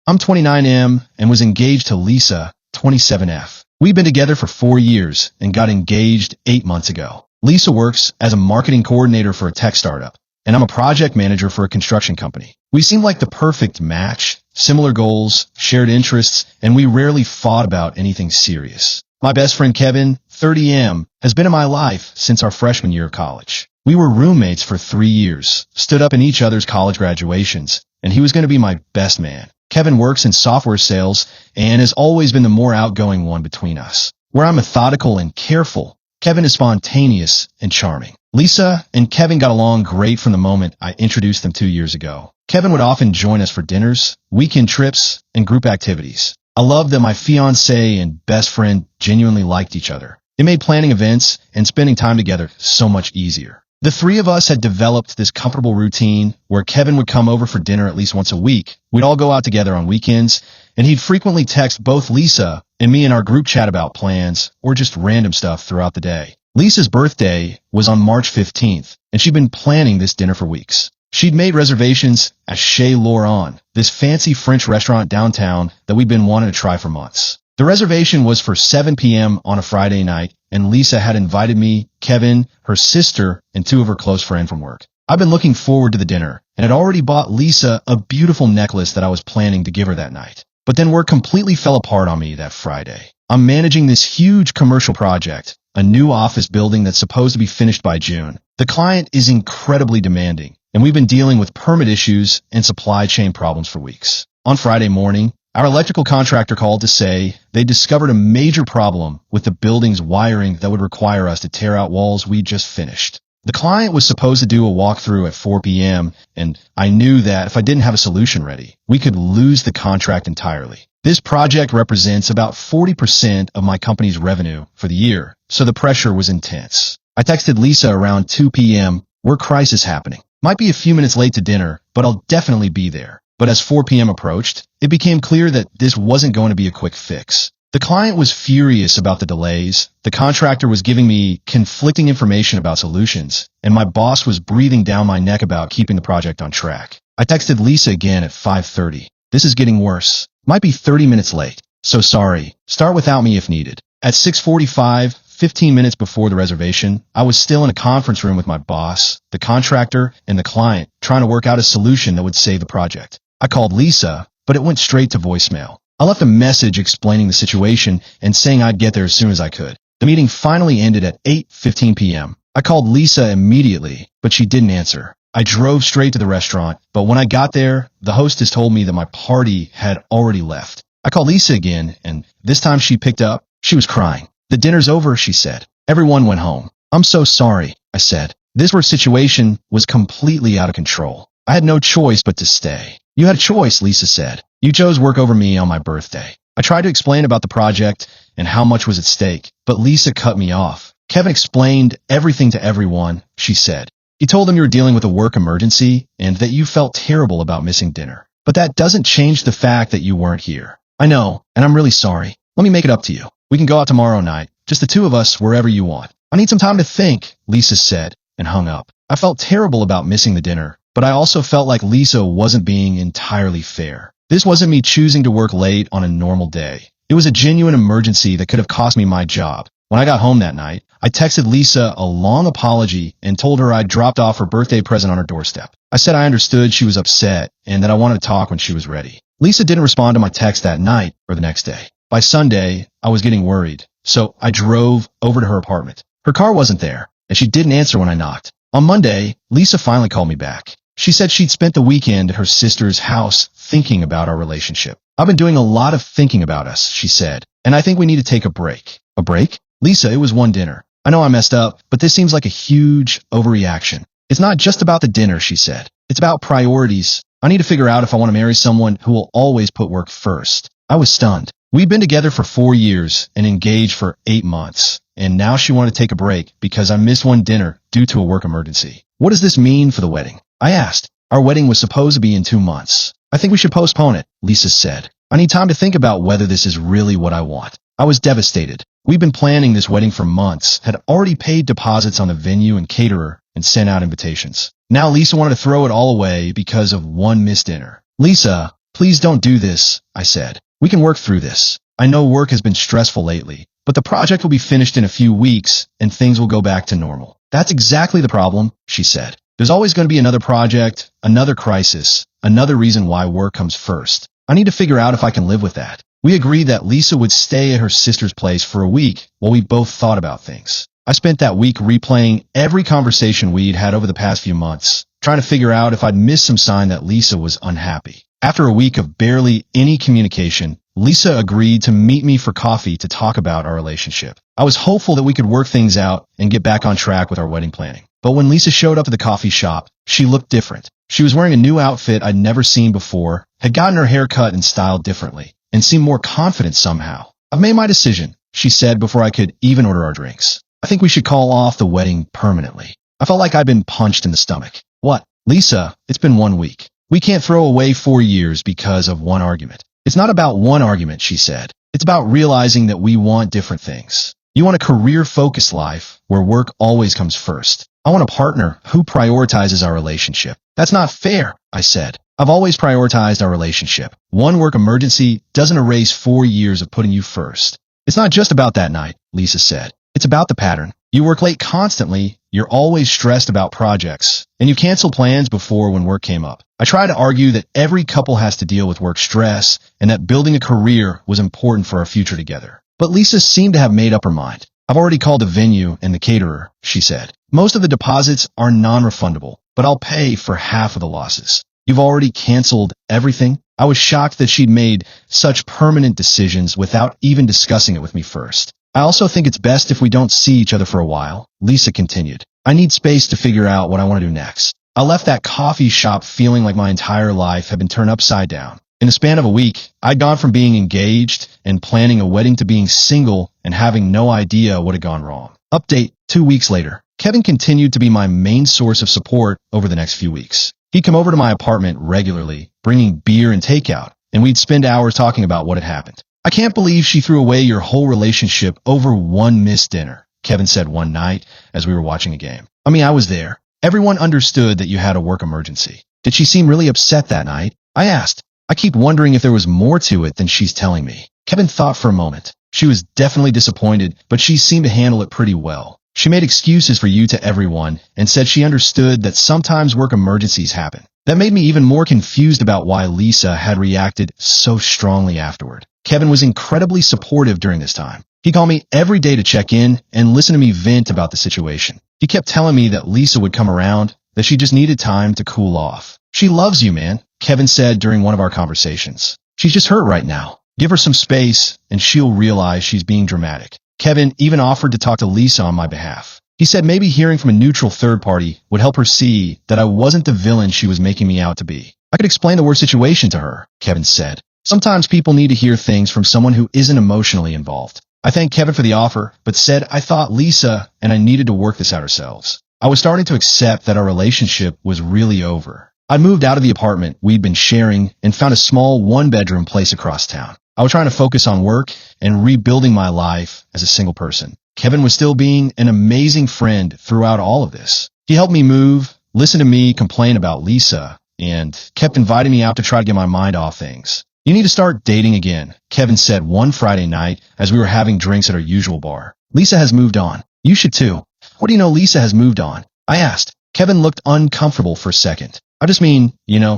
I'm 29M and was engaged to Lisa, 27F. We've been together for 4 years and got engaged 8 months ago. Lisa works as a marketing coordinator for a tech startup, and I'm a project manager for a construction company. We seem like the perfect match, similar goals, shared interests, and we rarely fought about anything serious. My best friend Kevin, 30M, has been in my life since our freshman year of college. We were roommates for 3 years, stood up in each other's college graduations, and he was going to be my best man. Kevin works in software sales and has always been the more outgoing one between us. Where I'm methodical and careful, Kevin is spontaneous and charming. Lisa and Kevin got along great from the moment I introduced them 2 years ago. Kevin would often join us for dinners, weekend trips, and group activities. I loved that my fiancé and best friend genuinely liked each other. It made planning events and spending time together so much easier. The three of us had developed this comfortable routine where Kevin would come over for dinner at least once a week. We'd all go out together on weekends, and he'd frequently text both Lisa and me in our group chat about plans or just random stuff throughout the day. Lisa's birthday was on March 15th, and she'd been planning this dinner for weeks. She'd made reservations at Chez Laurent, this fancy French restaurant downtown that we'd been wanting to try for months. The reservation was for 7 p.m. on a Friday night, and Lisa had invited me, Kevin, her sister, and 2 of her close friends from work. I've been looking forward to the dinner, and had already bought Lisa a beautiful necklace that I was planning to give her that night. But then work completely fell apart on me that Friday. I'm managing this huge commercial project, a new office building that's supposed to be finished by June. The client is incredibly demanding, and we've been dealing with permit issues and supply chain problems for weeks. On Friday morning, our electrical contractor called to say they discovered a major problem with the building's wiring that would require us to tear out walls we just finished. The client was supposed to do a walkthrough at 4 p.m., and I knew that if I didn't have a solution ready, we could lose the contract entirely. This project represents about 40% of my company's revenue for the year, so the pressure was intense. I texted Lisa around 2 p.m., "We're crisis happening. Might be a few minutes late to dinner, but I'll definitely be there." But as 4 p.m. approached, it became clear that this wasn't going to be a quick fix. The client was furious about the delays, the contractor was giving me conflicting information about solutions, and my boss was breathing down my neck about keeping the project on track. I texted Lisa again at 5:30. "This is getting worse. Might be 30 minutes late. So sorry. Start without me if needed." At 6:45, 15 minutes before the reservation, I was still in a conference room with my boss, the contractor, and the client, trying to work out a solution that would save the project. I called Lisa, but it went straight to voicemail. I left a message explaining the situation and saying I'd get there as soon as I could. The meeting finally ended at 8:15 p.m. I called Lisa immediately, but she didn't answer. I drove straight to the restaurant, but when I got there, the hostess told me that my party had already left. I called Lisa again, and this time she picked up. She was crying. "The dinner's over," she said. "Everyone went home." "I'm so sorry," I said. This work situation was completely out of control. I had no choice but to stay. "You had a choice," Lisa said. "You chose work over me on my birthday." I tried to explain about the project and how much was at stake, but Lisa cut me off. "Kevin explained everything to everyone," she said. "You told them you were dealing with a work emergency and that you felt terrible about missing dinner. But that doesn't change the fact that you weren't here. I know, and I'm really sorry. Let me make it up to you. We can go out tomorrow night, just the 2 of us, wherever you want." "I need some time to think," Lisa said, and hung up. I felt terrible about missing the dinner, but I also felt like Lisa wasn't being entirely fair. This wasn't me choosing to work late on a normal day. It was a genuine emergency that could have cost me my job. When I got home that night, I texted Lisa a long apology and told her I'd dropped off her birthday present on her doorstep. I said I understood she was upset and that I wanted to talk when she was ready. Lisa didn't respond to my text that night or the next day. By Sunday, I was getting worried, so I drove over to her apartment. Her car wasn't there, and she didn't answer when I knocked. On Monday, Lisa finally called me back. She said she'd spent the weekend at her sister's house thinking about our relationship. "I've been doing a lot of thinking about us," she said, "and I think we need to take a break." "A break?" "Lisa, it was one dinner. I know I messed up, but this seems like a huge overreaction." "It's not just about the dinner," she said. "It's about priorities. I need to figure out if I want to marry someone who will always put work first." I was stunned. We'd been together for 4 years and engaged for 8 months, and now she wanted to take a break because I missed one dinner due to a work emergency. "What does this mean for the wedding?" I asked. "Our wedding was supposed to be in 2 months. I think we should postpone it," Lisa said. "I need time to think about whether this is really what I want." I was devastated. We'd been planning this wedding for months, had already paid deposits on the venue and caterer, and sent out invitations. Now Lisa wanted to throw it all away because of one missed dinner. "Lisa, Please don't do this, I said. We can work through this. I know work has been stressful lately, but the project will be finished in a few weeks and things will go back to normal. That's exactly the problem, she said. There's always going to be another project, another crisis, another reason why work comes first. I need to figure out if I can live with that. We agreed that Lisa would stay at her sister's place for a week while we both thought about things. I spent that week replaying every conversation we'd had over the past few months, trying to figure out if I'd missed some sign that Lisa was unhappy. After a week of barely any communication, Lisa agreed to meet me for coffee to talk about our relationship. I was hopeful that we could work things out and get back on track with our wedding planning. But when Lisa showed up at the coffee shop, she looked different. She was wearing a new outfit I'd never seen before, had gotten her hair cut and styled differently, and seemed more confident somehow. I've made my decision, she said before I could even order our drinks. I think we should call off the wedding permanently. I felt like I'd been punched in the stomach. What? Lisa, it's been 1 week. We can't throw away 4 years because of one argument. It's not about one argument, she said. It's about realizing that we want different things. You want a career-focused life where work always comes first. I want a partner who prioritizes our relationship. That's not fair, I said. I've always prioritized our relationship. One work emergency doesn't erase 4 years of putting you first. It's not just about that night, Lisa said. It's about the pattern. You work late constantly, you're always stressed about projects, and you cancel plans before when work came up. I try to argue that every couple has to deal with work stress and that building a career was important for our future together. But Lisa seemed to have made up her mind. I've already called the venue and the caterer, she said. Most of the deposits are non-refundable, but I'll pay for half of the losses. You've already canceled everything? I was shocked that she'd made such permanent decisions without even discussing it with me first. I also think it's best if we don't see each other for a while, Lisa continued. I need space to figure out what I want to do next. I left that coffee shop feeling like my entire life had been turned upside down. In the span of a week, I'd gone from being engaged and planning a wedding to being single and having no idea what had gone wrong. Update, 2 weeks later. Kevin continued to be my main source of support over the next few weeks. He'd come over to my apartment regularly, bringing beer and takeout, and we'd spend hours talking about what had happened. I can't believe she threw away your whole relationship over one missed dinner, Kevin said one night as we were watching a game. I mean, I was there. Everyone understood that you had a work emergency. Did she seem really upset that night? I asked. I keep wondering if there was more to it than she's telling me. Kevin thought for a moment. She was definitely disappointed, but she seemed to handle it pretty well. She made excuses for you to everyone and said she understood that sometimes work emergencies happen. That made me even more confused about why Lisa had reacted so strongly afterward. Kevin was incredibly supportive during this time. He called me every day to check in and listen to me vent about the situation. He kept telling me that Lisa would come around, that she just needed time to cool off. She loves you, man, Kevin said during one of our conversations. She's just hurt right now. Give her some space and she'll realize she's being dramatic. Kevin even offered to talk to Lisa on my behalf. He said maybe hearing from a neutral third party would help her see that I wasn't the villain she was making me out to be. I could explain the worst situation to her, Kevin said. Sometimes people need to hear things from someone who isn't emotionally involved. I thanked Kevin for the offer, but said I thought Lisa and I needed to work this out ourselves. I was starting to accept that our relationship was really over. I moved out of the apartment we'd been sharing and found a small one-bedroom place across town. I was trying to focus on work and rebuilding my life as a single person. Kevin was still being an amazing friend throughout all of this. He helped me move, listened to me complain about Lisa, and kept inviting me out to try to get my mind off things. You need to start dating again, Kevin said one Friday night as we were having drinks at our usual bar. Lisa has moved on. You should too. What do you know Lisa has moved on? I asked. Kevin looked uncomfortable for a second. I just mean,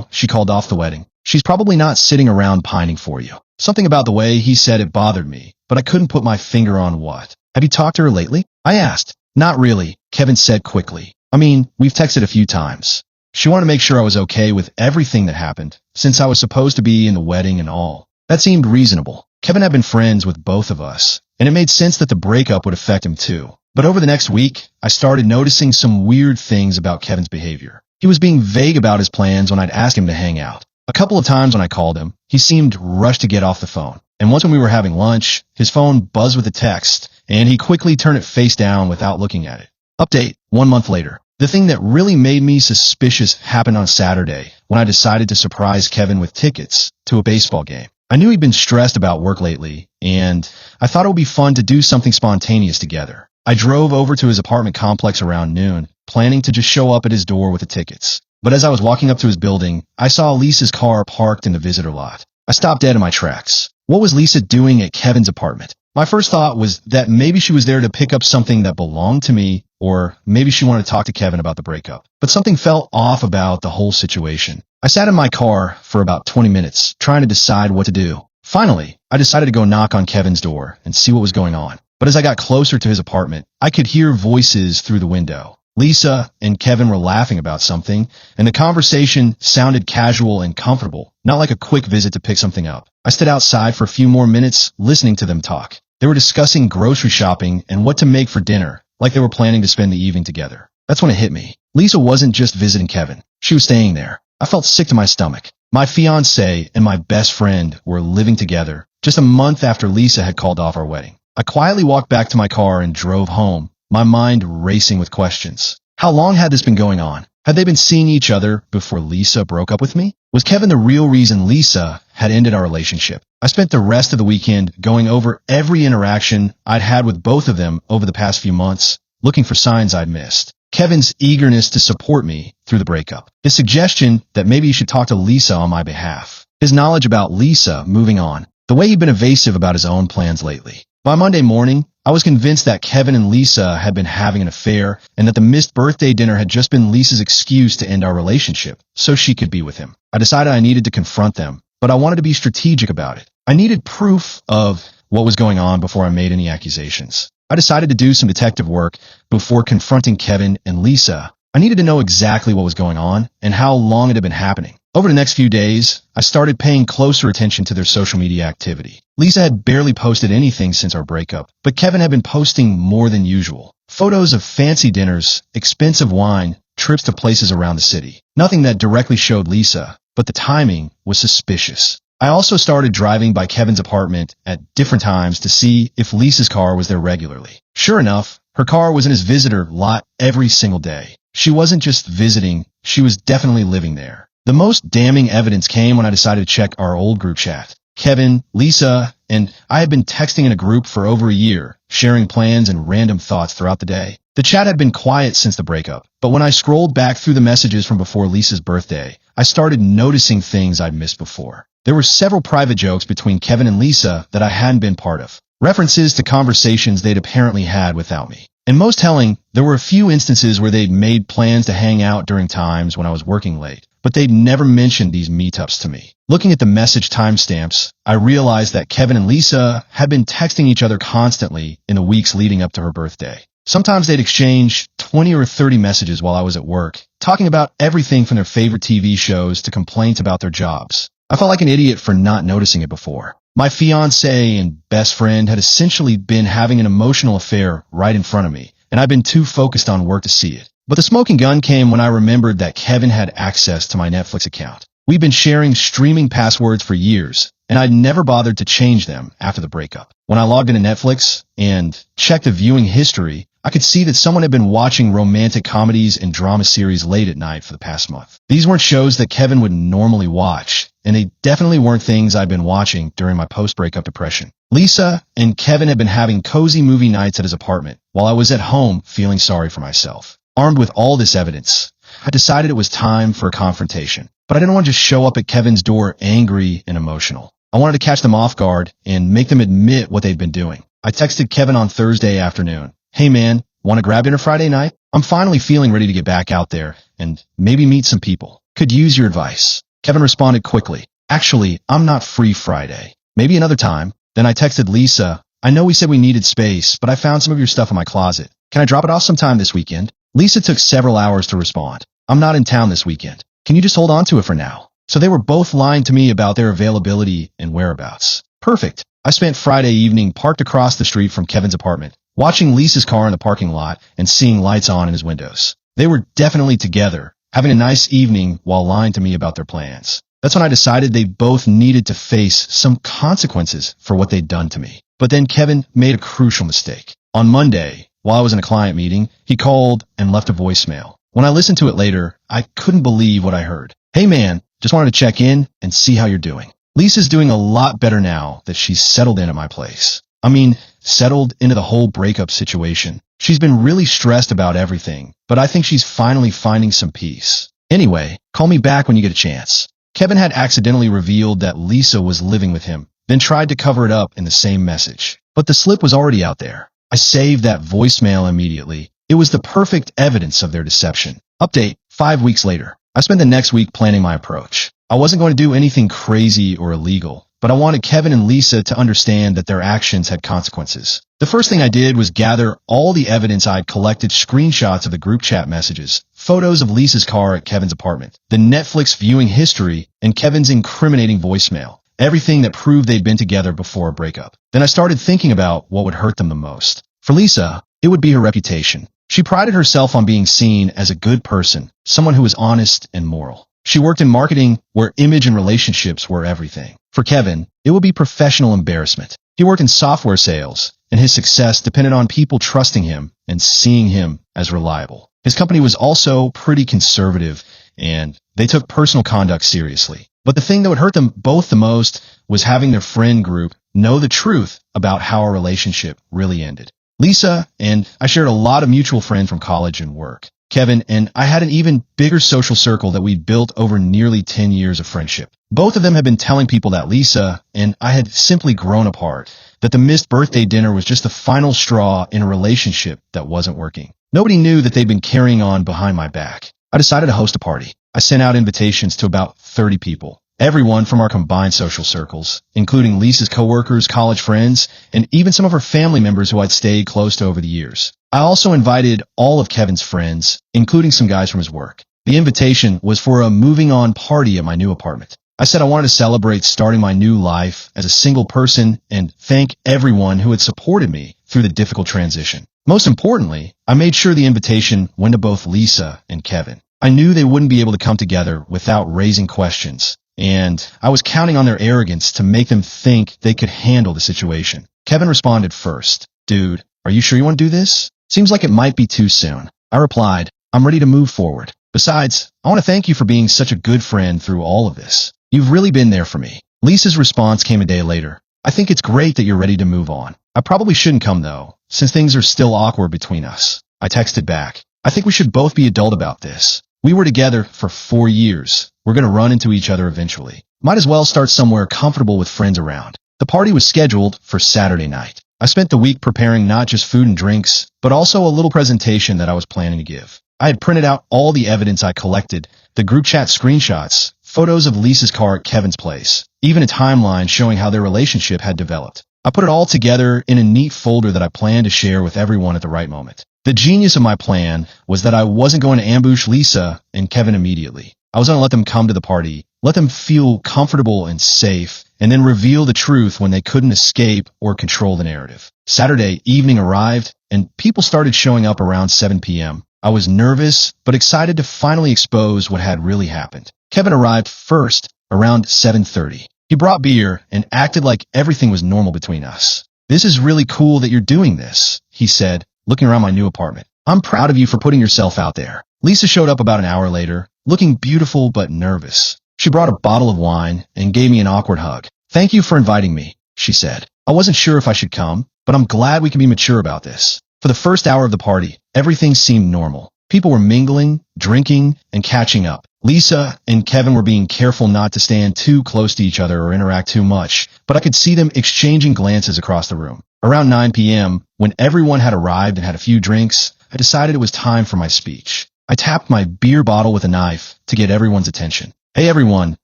she called off the wedding. She's probably not sitting around pining for you. Something about the way he said it bothered me, but I couldn't put my finger on what. Have you talked to her lately? I asked. Not really, Kevin said quickly. I mean, we've texted a few times. She wanted to make sure I was okay with everything that happened, since I was supposed to be in the wedding and all. That seemed reasonable. Kevin had been friends with both of us, and it made sense that the breakup would affect him too. But over the next week, I started noticing some weird things about Kevin's behavior. He was being vague about his plans when I'd ask him to hang out. A couple of times when I called him, he seemed rushed to get off the phone. And once when we were having lunch, his phone buzzed with a text, and he quickly turned it face down without looking at it. Update, 1 month later. The thing that really made me suspicious happened on Saturday when I decided to surprise Kevin with tickets to a baseball game. I knew he'd been stressed about work lately, and I thought it would be fun to do something spontaneous together. I drove over to his apartment complex around noon, planning to just show up at his door with the tickets. But as I was walking up to his building, I saw Lisa's car parked in the visitor lot. I stopped dead in my tracks. What was Lisa doing at Kevin's apartment? My first thought was that maybe she was there to pick up something that belonged to me, or maybe she wanted to talk to Kevin about the breakup. But something felt off about the whole situation. I sat in my car for about 20 minutes, trying to decide what to do. Finally, I decided to go knock on Kevin's door and see what was going on. But as I got closer to his apartment, I could hear voices through the window. Lisa and Kevin were laughing about something, and the conversation sounded casual and comfortable, not like a quick visit to pick something up. I stood outside for a few more minutes, listening to them talk. They were discussing grocery shopping and what to make for dinner, like they were planning to spend the evening together. That's when it hit me. Lisa wasn't just visiting Kevin. She was staying there. I felt sick to my stomach. My fiancée and my best friend were living together just a month after Lisa had called off our wedding. I quietly walked back to my car and drove home, my mind racing with questions. How long had this been going on? Had they been seeing each other before Lisa broke up with me? Was Kevin the real reason Lisa had ended our relationship? I spent the rest of the weekend going over every interaction I'd had with both of them over the past few months, looking for signs I'd missed. Kevin's eagerness to support me through the breakup. His suggestion that maybe he should talk to Lisa on my behalf. His knowledge about Lisa moving on. The way he'd been evasive about his own plans lately. By Monday morning, I was convinced that Kevin and Lisa had been having an affair and that the missed birthday dinner had just been Lisa's excuse to end our relationship so she could be with him. I decided I needed to confront them, but I wanted to be strategic about it. I needed proof of what was going on before I made any accusations. I decided to do some detective work before confronting Kevin and Lisa. I needed to know exactly what was going on and how long it had been happening. Over the next few days, I started paying closer attention to their social media activity. Lisa had barely posted anything since our breakup, but Kevin had been posting more than usual. Photos of fancy dinners, expensive wine, trips to places around the city. Nothing that directly showed Lisa, but the timing was suspicious. I also started driving by Kevin's apartment at different times to see if Lisa's car was there regularly. Sure enough, her car was in his visitor lot every single day. She wasn't just visiting, she was definitely living there. The most damning evidence came when I decided to check our old group chat. Kevin, Lisa, and I had been texting in a group for over a year, sharing plans and random thoughts throughout the day. The chat had been quiet since the breakup, but when I scrolled back through the messages from before Lisa's birthday, I started noticing things I'd missed before. There were several private jokes between Kevin and Lisa that I hadn't been part of. References to conversations they'd apparently had without me. And most telling, there were a few instances where they'd made plans to hang out during times when I was working late, but they'd never mentioned these meetups to me. Looking at the message timestamps, I realized that Kevin and Lisa had been texting each other constantly in the weeks leading up to her birthday. Sometimes they'd exchange 20 or 30 messages while I was at work, talking about everything from their favorite TV shows to complaints about their jobs. I felt like an idiot for not noticing it before. My fiancé and best friend had essentially been having an emotional affair right in front of me, and I'd been too focused on work to see it. But the smoking gun came when I remembered that Kevin had access to my Netflix account. We'd been sharing streaming passwords for years, and I'd never bothered to change them after the breakup. When I logged into Netflix and checked the viewing history, I could see that someone had been watching romantic comedies and drama series late at night for the past month. These weren't shows that Kevin would normally watch, and they definitely weren't things I'd been watching during my post-breakup depression. Lisa and Kevin had been having cozy movie nights at his apartment, while I was at home feeling sorry for myself. Armed with all this evidence, I decided it was time for a confrontation. But I didn't want to just show up at Kevin's door angry and emotional. I wanted to catch them off guard and make them admit what they'd been doing. I texted Kevin on Thursday afternoon. Hey man, want to grab dinner Friday night? I'm finally feeling ready to get back out there and maybe meet some people. Could use your advice. Kevin responded quickly. Actually, I'm not free Friday. Maybe another time. Then I texted Lisa. I know we said we needed space, but I found some of your stuff in my closet. Can I drop it off sometime this weekend? Lisa took several hours to respond. I'm not in town this weekend. Can you just hold on to it for now? So they were both lying to me about their availability and whereabouts. Perfect. I spent Friday evening parked across the street from Kevin's apartment, watching Lisa's car in the parking lot and seeing lights on in his windows. They were definitely together, having a nice evening while lying to me about their plans. That's when I decided they both needed to face some consequences for what they'd done to me. But then Kevin made a crucial mistake. On Monday, while I was in a client meeting, he called and left a voicemail. When I listened to it later, I couldn't believe what I heard. Hey man, just wanted to check in and see how you're doing. Lisa's doing a lot better now that she's settled in at my place. I mean, settled into the whole breakup situation. She's been really stressed about everything, but I think she's finally finding some peace. Anyway, call me back when you get a chance. Kevin had accidentally revealed that Lisa was living with him, then tried to cover it up in the same message. But the slip was already out there. I saved that voicemail immediately. It was the perfect evidence of their deception. Update, 5 weeks later. I spent the next week planning my approach. I wasn't going to do anything crazy or illegal, but I wanted Kevin and Lisa to understand that their actions had consequences. The first thing I did was gather all the evidence I'd collected, screenshots of the group chat messages, photos of Lisa's car at Kevin's apartment, the Netflix viewing history, and Kevin's incriminating voicemail. Everything that proved they'd been together before a breakup. Then I started thinking about what would hurt them the most. For Lisa, it would be her reputation. She prided herself on being seen as a good person, someone who was honest and moral. She worked in marketing where image and relationships were everything. For Kevin, it would be professional embarrassment. He worked in software sales, and his success depended on people trusting him and seeing him as reliable. His company was also pretty conservative, and they took personal conduct seriously. But the thing that would hurt them both the most was having their friend group know the truth about how our relationship really ended. Lisa and I shared a lot of mutual friends from college and work. Kevin and I had an even bigger social circle that we'd built over nearly 10 years of friendship. Both of them had been telling people that Lisa and I had simply grown apart, that the missed birthday dinner was just the final straw in a relationship that wasn't working. Nobody knew that they'd been carrying on behind my back. I decided to host a party. I sent out invitations to about 30 people. Everyone from our combined social circles, including Lisa's coworkers, college friends, and even some of her family members who I'd stayed close to over the years. I also invited all of Kevin's friends, including some guys from his work. The invitation was for a moving on party at my new apartment. I said I wanted to celebrate starting my new life as a single person and thank everyone who had supported me through the difficult transition. Most importantly, I made sure the invitation went to both Lisa and Kevin. I knew they wouldn't be able to come together without raising questions, and I was counting on their arrogance to make them think they could handle the situation. Kevin responded first. Dude, are you sure you want to do this? Seems like it might be too soon. I replied, I'm ready to move forward. Besides, I want to thank you for being such a good friend through all of this. You've really been there for me. Lisa's response came a day later. I think it's great that you're ready to move on. I probably shouldn't come though, since things are still awkward between us. I texted back. I think we should both be adult about this. We were together for 4 years. We're going to run into each other eventually. Might as well start somewhere comfortable with friends around. The party was scheduled for Saturday night. I spent the week preparing not just food and drinks, but also a little presentation that I was planning to give. I had printed out all the evidence I collected, the group chat screenshots, photos of Lisa's car at Kevin's place, even a timeline showing how their relationship had developed. I put it all together in a neat folder that I planned to share with everyone at the right moment. The genius of my plan was that I wasn't going to ambush Lisa and Kevin immediately. I was going to let them come to the party, let them feel comfortable and safe, and then reveal the truth when they couldn't escape or control the narrative. Saturday evening arrived, and people started showing up around 7 p.m. I was nervous, but excited to finally expose what had really happened. Kevin arrived first, around 7:30. He brought beer and acted like everything was normal between us. This is really cool that you're doing this, he said, looking around my new apartment. I'm proud of you for putting yourself out there. Lisa showed up about an hour later, looking beautiful but nervous. She brought a bottle of wine and gave me an awkward hug. Thank you for inviting me, she said. I wasn't sure if I should come, but I'm glad we can be mature about this. For the first hour of the party, everything seemed normal. People were mingling, drinking, and catching up. Lisa and Kevin were being careful not to stand too close to each other or interact too much, but I could see them exchanging glances across the room. Around 9 p.m., when everyone had arrived and had a few drinks, I decided it was time for my speech. I tapped my beer bottle with a knife to get everyone's attention. Hey everyone,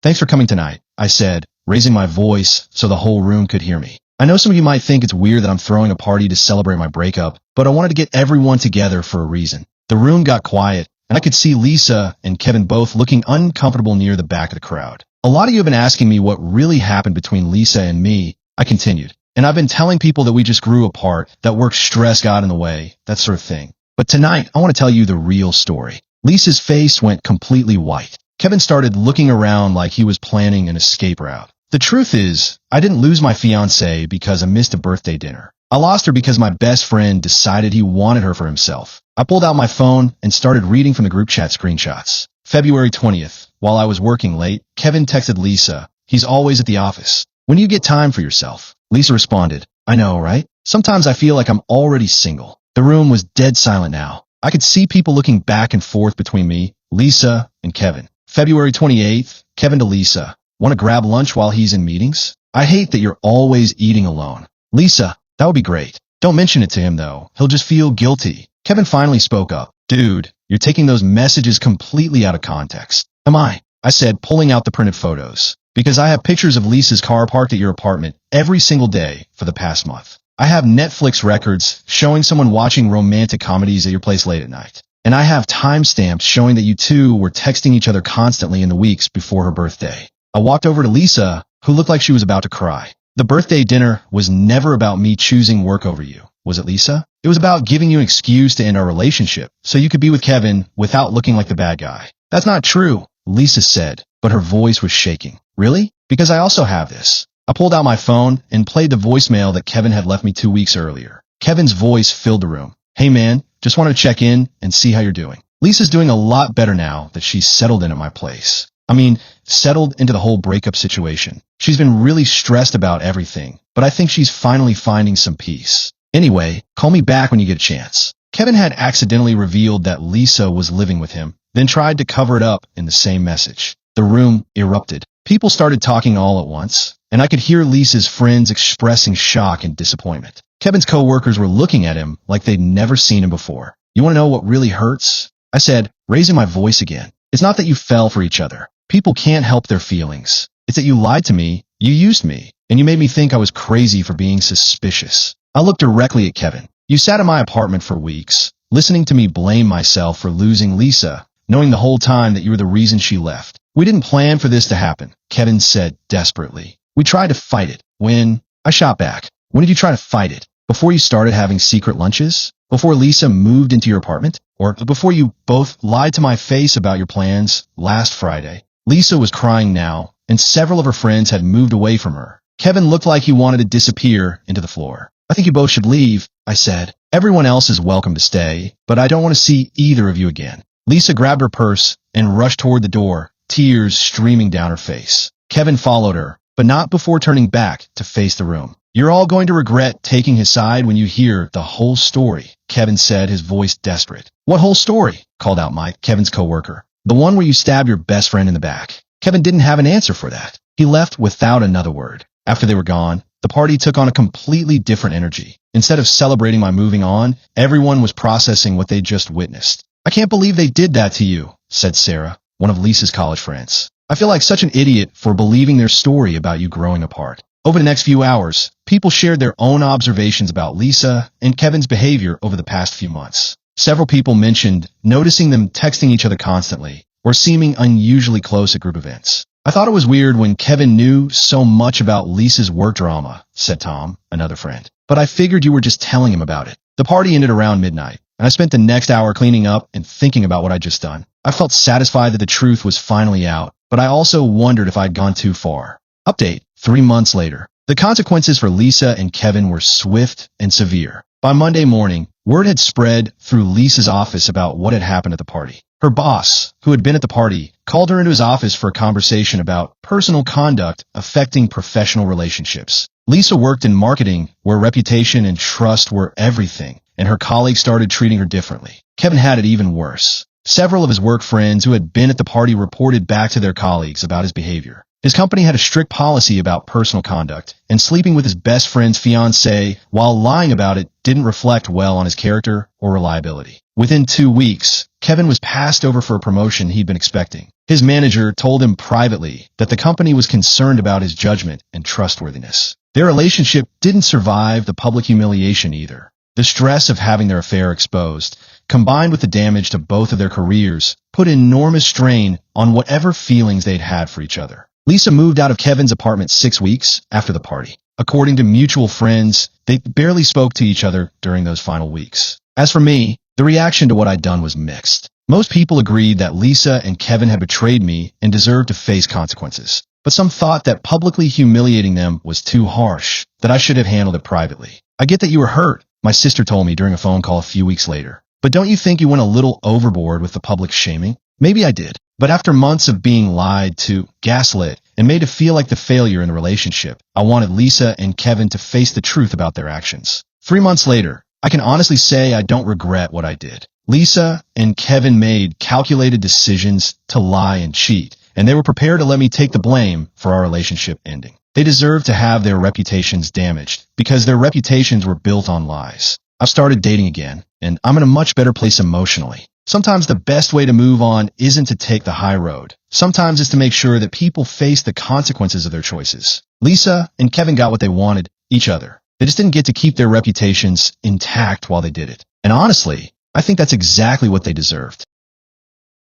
thanks for coming tonight, I said, raising my voice so the whole room could hear me. I know some of you might think it's weird that I'm throwing a party to celebrate my breakup, but I wanted to get everyone together for a reason. The room got quiet, and I could see Lisa and Kevin both looking uncomfortable near the back of the crowd. A lot of you have been asking me what really happened between Lisa and me, I continued. And I've been telling people that we just grew apart, that work stress got in the way, that sort of thing. But tonight, I want to tell you the real story. Lisa's face went completely white. Kevin started looking around like he was planning an escape route. The truth is, I didn't lose my fiancée because I missed a birthday dinner. I lost her because my best friend decided he wanted her for himself. I pulled out my phone and started reading from the group chat screenshots. February 20th, while I was working late, Kevin texted Lisa. He's always at the office. When do you get time for yourself? Lisa responded, I know, right? Sometimes I feel like I'm already single. The room was dead silent now. I could see people looking back and forth between me, Lisa and Kevin. February 28th, Kevin to Lisa. Want to grab lunch while he's in meetings? I hate that you're always eating alone. Lisa, that would be great. Don't mention it to him though. He'll just feel guilty. Kevin finally spoke up. Dude, you're taking those messages completely out of context. Am I? I said, pulling out the printed photos. Because I have pictures of Lisa's car parked at your apartment every single day for the past month. I have Netflix records showing someone watching romantic comedies at your place late at night. And I have timestamps showing that you two were texting each other constantly in the weeks before her birthday. I walked over to Lisa, who looked like she was about to cry. The birthday dinner was never about me choosing work over you, was it, Lisa? It was about giving you an excuse to end our relationship so you could be with Kevin without looking like the bad guy. That's not true, Lisa said, but her voice was shaking. Really? Because I also have this. I pulled out my phone and played the voicemail that Kevin had left me 2 weeks earlier. Kevin's voice filled the room. Hey man, just wanted to check in and see how you're doing. Lisa's doing a lot better now that she's settled in at my place. I mean, settled into the whole breakup situation. She's been really stressed about everything, but I think she's finally finding some peace. Anyway, call me back when you get a chance. Kevin had accidentally revealed that Lisa was living with him, then tried to cover it up in the same message. The room erupted. People started talking all at once, and I could hear Lisa's friends expressing shock and disappointment. Kevin's coworkers were looking at him like they'd never seen him before. You want to know what really hurts? I said, raising my voice again. It's not that you fell for each other. People can't help their feelings. It's that you lied to me, you used me, and you made me think I was crazy for being suspicious. I looked directly at Kevin. You sat in my apartment for weeks, listening to me blame myself for losing Lisa, knowing the whole time that you were the reason she left. We didn't plan for this to happen, Kevin said desperately. We tried to fight it. When? I shot back. When did you try to fight it? Before you started having secret lunches? Before Lisa moved into your apartment? Or before you both lied to my face about your plans last Friday? Lisa was crying now, and several of her friends had moved away from her. Kevin looked like he wanted to disappear into the floor. I think you both should leave, I said. Everyone else is welcome to stay, but I don't want to see either of you again. Lisa grabbed her purse and rushed toward the door, tears streaming down her face. Kevin followed her, but not before turning back to face the room. You're all going to regret taking his side when you hear the whole story, Kevin said, his voice desperate. What whole story? Called out Mike, Kevin's coworker. The one where you stabbed your best friend in the back. Kevin didn't have an answer for that. He left without another word. After they were gone, the party took on a completely different energy. Instead of celebrating my moving on, everyone was processing what they just witnessed. I can't believe they did that to you, said Sarah, one of Lisa's college friends. I feel like such an idiot for believing their story about you growing apart. Over the next few hours, people shared their own observations about Lisa and Kevin's behavior over the past few months. Several people mentioned noticing them texting each other constantly or seeming unusually close at group events. I thought it was weird when Kevin knew so much about Lisa's work drama, said Tom, another friend. But I figured you were just telling him about it. The party ended around midnight, and I spent the next hour cleaning up and thinking about what I'd just done. I felt satisfied that the truth was finally out, but I also wondered if I'd gone too far. Update, 3 months later. The consequences for Lisa and Kevin were swift and severe. By Monday morning, word had spread through Lisa's office about what had happened at the party. Her boss, who had been at the party, called her into his office for a conversation about personal conduct affecting professional relationships. Lisa worked in marketing, where reputation and trust were everything, and her colleagues started treating her differently. Kevin had it even worse. Several of his work friends who had been at the party reported back to their colleagues about his behavior. His company had a strict policy about personal conduct, and sleeping with his best friend's fiancée while lying about it didn't reflect well on his character or reliability. Within 2 weeks, Kevin was passed over for a promotion he'd been expecting. His manager told him privately that the company was concerned about his judgment and trustworthiness. Their relationship didn't survive the public humiliation either. The stress of having their affair exposed, combined with the damage to both of their careers, put enormous strain on whatever feelings they'd had for each other. Lisa moved out of Kevin's apartment 6 weeks after the party. According to mutual friends, they barely spoke to each other during those final weeks. As for me, the reaction to what I'd done was mixed. Most people agreed that Lisa and Kevin had betrayed me and deserved to face consequences. But some thought that publicly humiliating them was too harsh, that I should have handled it privately. I get that you were hurt, my sister told me during a phone call a few weeks later. But don't you think you went a little overboard with the public shaming? Maybe I did. But after months of being lied to, gaslit, and made to feel like the failure in the relationship, I wanted Lisa and Kevin to face the truth about their actions. 3 months later, I can honestly say I don't regret what I did. Lisa and Kevin made calculated decisions to lie and cheat, and they were prepared to let me take the blame for our relationship ending. They deserve to have their reputations damaged because their reputations were built on lies. I've started dating again, and I'm in a much better place emotionally. Sometimes the best way to move on isn't to take the high road. Sometimes it's to make sure that people face the consequences of their choices. Lisa and Kevin got what they wanted, each other. They just didn't get to keep their reputations intact while they did it. And honestly, I think that's exactly what they deserved.